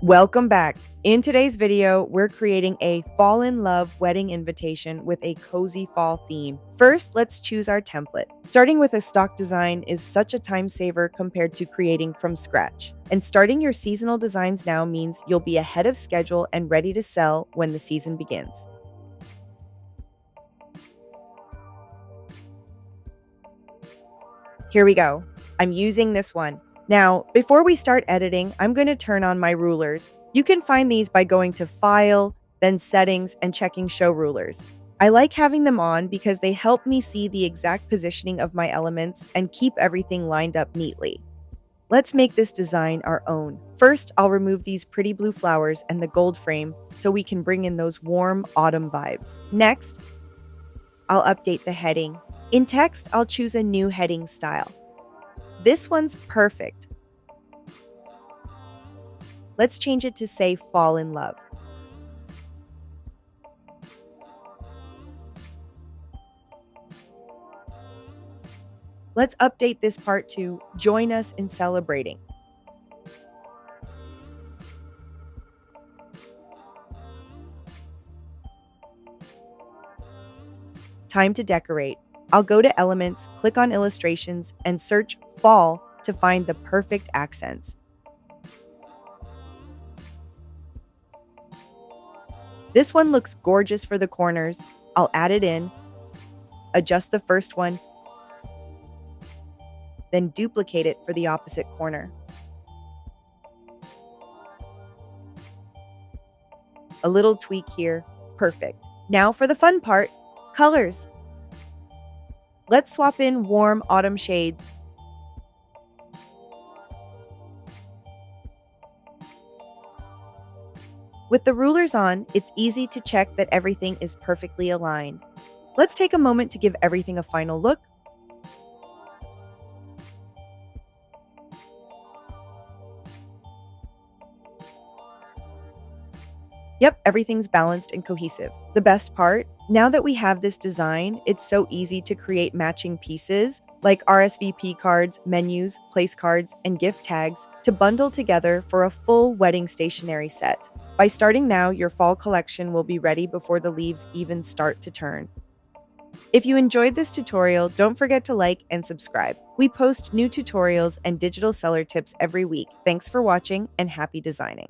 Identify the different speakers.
Speaker 1: Welcome back. In today's video, we're creating a fall in love wedding invitation with a cozy fall theme. First, let's choose our template. Starting with a stock design is such a time saver compared to creating from scratch. And starting your seasonal designs now means you'll be ahead of schedule and ready to sell when the season begins. Here we go. I'm using this one. Now, before we start editing, I'm going to turn on my rulers. You can find these by going to File, then Settings, and checking Show Rulers. I like having them on because they help me see the exact positioning of my elements and keep everything lined up neatly. Let's make this design our own. First, I'll remove these pretty blue flowers and the gold frame so we can bring in those warm autumn vibes. Next, I'll update the heading. In text, I'll choose a new heading style. This one's perfect. Let's change it to say Fall in Love. Let's update this part to Join us in celebrating. Time to decorate. I'll go to Elements, click on Illustrations, and search Fall to find the perfect accents. This one looks gorgeous for the corners. I'll add it in, adjust the first one, then duplicate it for the opposite corner. A little tweak here, perfect. Now for the fun part, colors. Let's swap in warm autumn shades. With the rulers on, it's easy to check that everything is perfectly aligned. Let's take a moment to give everything a final look. Yep, everything's balanced and cohesive. The best part, now that we have this design, it's so easy to create matching pieces like RSVP cards, menus, place cards, and gift tags to bundle together for a full wedding stationery set. By starting now, your fall collection will be ready before the leaves even start to turn. If you enjoyed this tutorial, don't forget to like and subscribe. We post new tutorials and digital seller tips every week. Thanks for watching and happy designing.